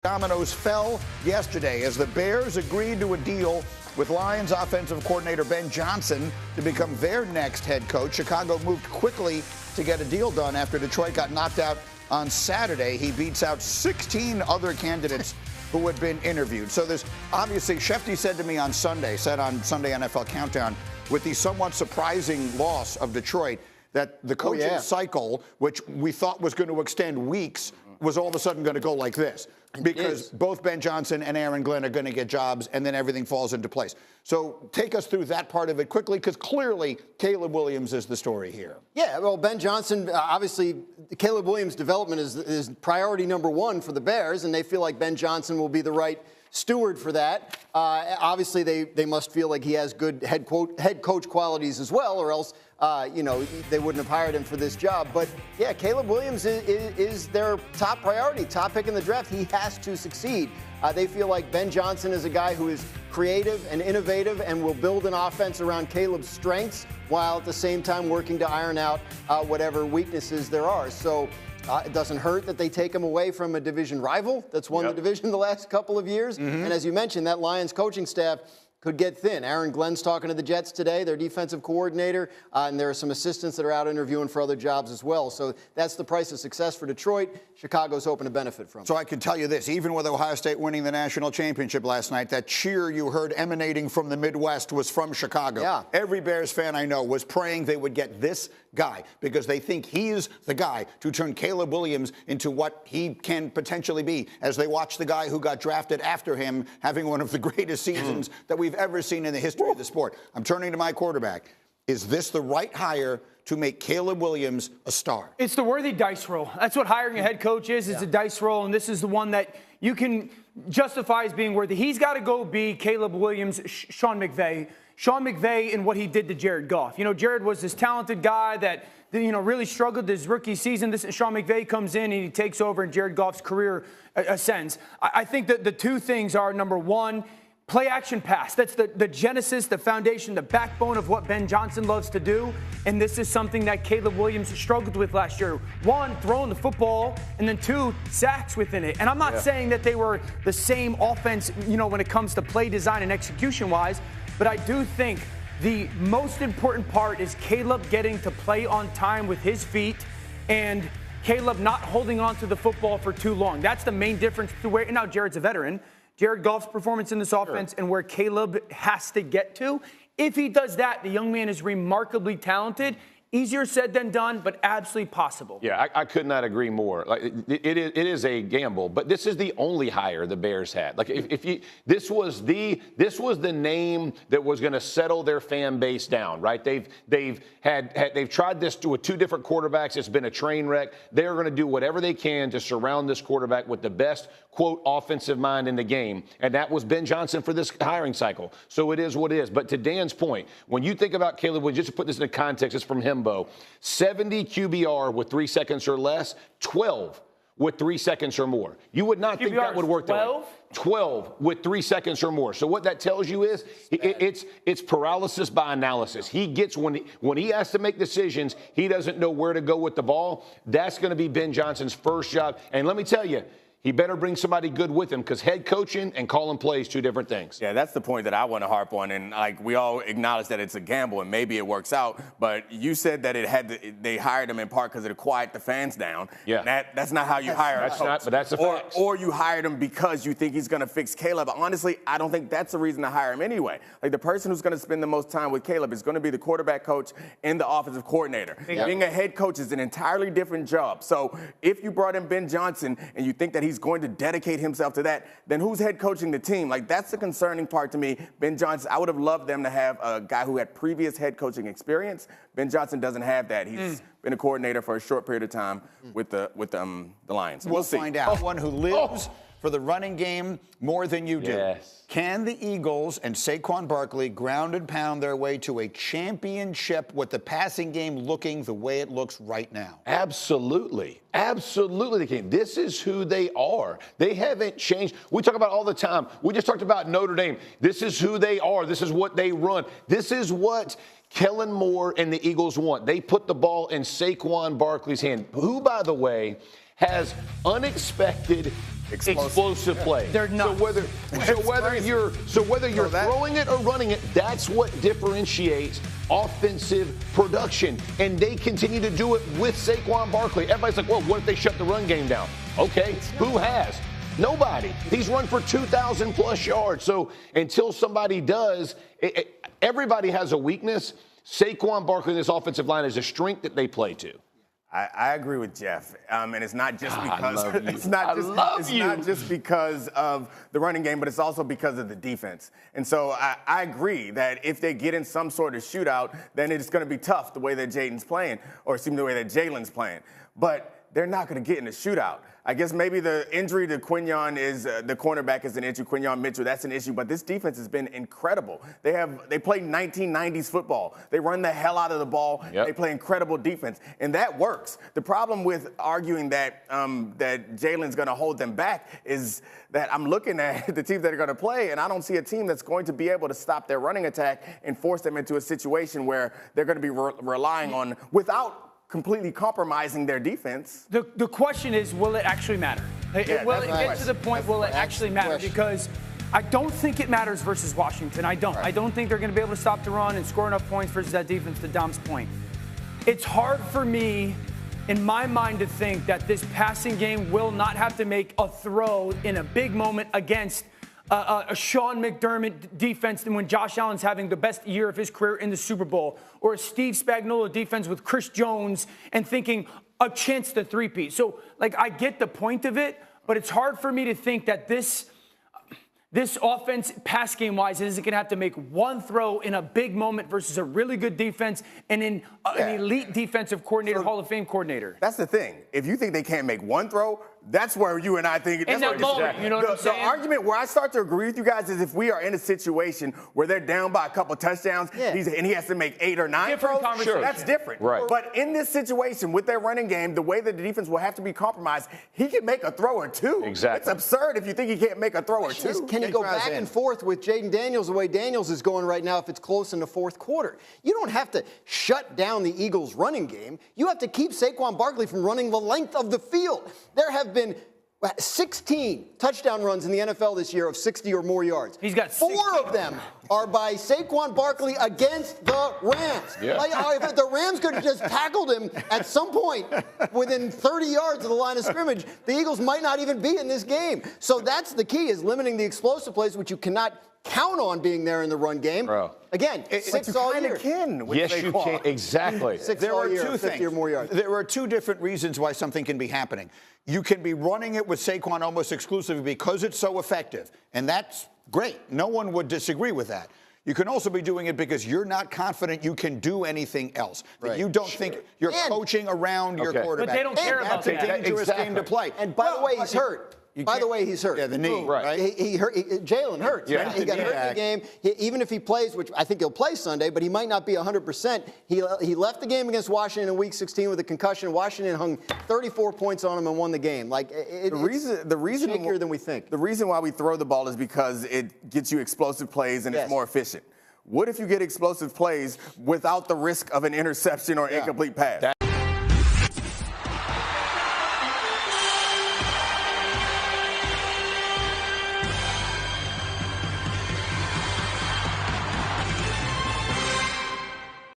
Dominoes fell yesterday as the Bears agreed to a deal with Lions offensive coordinator Ben Johnson to become their next head coach. Chicago moved quickly to get a deal done after Detroit got knocked out on Saturday. He beats out 16 other candidates who had been interviewed. So there's obviously, Shefty said to me on Sunday NFL Countdown, with the somewhat surprising loss of Detroit, that the coaching cycle, which we thought was going to extend weeks, was all of a sudden going to go like this. Because both Ben Johnson and Aaron Glenn are going to get jobs, and then everything falls into place. So take us through that part of it quickly, because clearly Caleb Williams is the story here. Yeah, well, Ben Johnson, obviously, Caleb Williams' development is priority number one for the Bears, and they feel like Ben Johnson will be the right steward for that. Obviously, they must feel like he has good head coach qualities as well, or else, they wouldn't have hired him for this job. But, yeah, Caleb Williams is their top priority, top pick in the draft. He has to succeed. They feel like Ben Johnson is a guy who is creative and innovative and will build an offense around Caleb's strengths while at the same time working to iron out whatever weaknesses there are. So it doesn't hurt that they take him away from a division rival that's won the division the last couple of years. And as you mentioned, that Lions coaching staff could get thin. Aaron Glenn's talking to the Jets today, their defensive coordinator, and there are some assistants that are out interviewing for other jobs as well. So that's the price of success for Detroit. Chicago's hoping to benefit from it. So I can tell you this, even with Ohio State winning the national championship last night, that cheer you heard emanating from the Midwest was from Chicago. Yeah. Every Bears fan I know was praying they would get this guy because they think he's the guy to turn Caleb Williams into what he can potentially be as they watch the guy who got drafted after him having one of the greatest seasons that we've ever seen in the history of the sport. I'm turning to my quarterback. Is this the right hire to make Caleb Williams a star? It's the worthy dice roll. That's what hiring a head coach is. It's a dice roll, and this is the one that you can justify as being worthy. He's got to go be Caleb Williams, Sean McVay. Sean McVay and what he did to Jared Goff. Jared was this talented guy that really struggled his rookie season. Sean McVay comes in and he takes over, and Jared Goff's career ascends. I think that the two things are, number one, play action pass. That's the genesis, the foundation, the backbone of what Ben Johnson loves to do. And this is something that Caleb Williams struggled with last year. One, throwing the football, and then two, sacks within it. And I'm not saying that they were the same offense, when it comes to play design and execution-wise, but I do think the most important part is Caleb getting to play on time with his feet and Caleb not holding on to the football for too long. That's the main difference to where, now Jared's a veteran, Jared Goff's performance in this offense and where Caleb has to get to. If he does that, the young man is remarkably talented. Easier said than done, but absolutely possible. Yeah, I could not agree more. Like it is a gamble, but this is the only hire the Bears had. Like this was the name that was going to settle their fan base down, right? They've tried this with two different quarterbacks. It's been a train wreck. They're going to do whatever they can to surround this quarterback with the best, quote, offensive mind in the game, and that was Ben Johnson for this hiring cycle. So it is what it is. But to Dan's point, when you think about Caleb Williams, just to put this into context, it's from him. 70 QBR with 3 seconds or less, 12 with 3 seconds or more. You would not think that would work that way. 12 with 3 seconds or more. So what that tells you is it's paralysis by analysis. He gets when he has to make decisions, he doesn't know where to go with the ball. That's going to be Ben Johnson's first job. And let me tell you, he better bring somebody good with him because head coaching and calling plays, two different things. Yeah, that's the point that I want to harp on. And we all acknowledge that it's a gamble and maybe it works out. But you said that they hired him in part because it quieted the fans down. Yeah, that's not how you hire a coach. But that's a fact. Or you hired him because you think he's going to fix Caleb. Honestly, I don't think that's the reason to hire him anyway. Like the person who's going to spend the most time with Caleb is going to be the quarterback coach and the offensive coordinator. Yeah. Being a head coach is an entirely different job. So if you brought in Ben Johnson and you think that he's going to dedicate himself to that, then who's head coaching the team? Like, that's the concerning part to me. Ben Johnson, I would have loved them to have a guy who had previous head coaching experience. Ben Johnson doesn't have that. He's been a coordinator for a short period of time with the Lions. We'll find out. One who lives for the running game more than you do. Yes. Can the Eagles and Saquon Barkley ground and pound their way to a championship with the passing game looking the way it looks right now? Absolutely. Absolutely they can. This is who they are. They haven't changed. We talk about all the time. We just talked about Notre Dame. This is who they are. This is what they run. This is what Kellen Moore and the Eagles want. They put the ball in Saquon Barkley's hand, who, by the way, has unexpected explosive play. They're not. So whether you're throwing it or running it, that's what differentiates offensive production. And they continue to do it with Saquon Barkley. Everybody's like, well, what if they shut the run game down? Okay, who has? Nobody. He's run for 2,000 plus yards. So until somebody does, everybody has a weakness. Saquon Barkley in this offensive line is a strength that they play to. I agree with Jeff, and it's not just because it's not just because of the running game, but it's also because of the defense. And so I agree that if they get in some sort of shootout, then it's going to be tough the way that Jaden's playing, or excuse me, the way that Jalen's playing. But they're not going to get in a shootout. I guess maybe the injury to Quinyon is the cornerback is an issue. Quinyon Mitchell, that's an issue. But this defense has been incredible. They play 1990s football. They run the hell out of the ball. Yep. They play incredible defense, and that works. The problem with arguing that that Jalen's going to hold them back is that I'm looking at the teams that are going to play, and I don't see a team that's going to be able to stop their running attack and force them into a situation where they're going to be relying on without completely compromising their defense. The question is, will it actually matter? Will it get to the point, will it actually matter? Because I don't think it matters versus Washington. I don't. I don't think they're going to be able to stop the run and score enough points versus that defense, to Dom's point. It's hard for me, in my mind, to think that this passing game will not have to make a throw in a big moment against a Sean McDermott defense than when Josh Allen's having the best year of his career in the Super Bowl, or a Steve Spagnuolo defense with Chris Jones and thinking a chance to three-peat. So, I get the point of it, but it's hard for me to think that this offense, pass game-wise, isn't going to have to make one throw in a big moment versus a really good defense and in an elite defensive coordinator, Hall of Fame coordinator. That's the thing. If you think they can't make one throw, that's where you and I think. In that moment, you know what I'm saying? The argument where I start to agree with you guys is if we are in a situation where they're down by a couple touchdowns, and he has to make 8 or 9 throws, that's different. Right. But in this situation with their running game, the way that the defense will have to be compromised, he can make a throw or two. Exactly. It's absurd if you think he can't make a throw or two. Can he go back and forth with Jaden Daniels the way Daniels is going right now if it's close in the fourth quarter? You don't have to shut down the Eagles' running game. You have to keep Saquon Barkley from running the length of the field. There have been 16 touchdown runs in the NFL this year of 60 or more yards. He's got 4 of them are by Saquon Barkley against the Rams. Yeah. If the Rams could have just tackled him at some point within 30 yards of the line of scrimmage, the Eagles might not even be in this game. So that's the key, is limiting the explosive plays, which you cannot count on being there in the run game. Bro. Again, 6 all year. Yes, you can. Exactly. 6 There all are year, 2 50 or more yards. There are 2 different reasons why something can be happening. You can be running it with Saquon almost exclusively because it's so effective, and that's great. No one would disagree with that. You can also be doing it because you're not confident you can do anything else. That you don't think you're coaching around your quarterback. But they don't care about that. That's a dangerous game to play. And by the way, he's hurt. Yeah, the knee. Right. Jalen hurts. Yeah. Right? He got hurt in the game. Even if he plays, which I think he'll play Sunday, but he might not be 100%. He left the game against Washington in Week 16 with a concussion. Washington hung 34 points on him and won the game. The reason shakier than we think. The reason why we throw the ball is because it gets you explosive plays and it's more efficient. What if you get explosive plays without the risk of an interception or incomplete pass?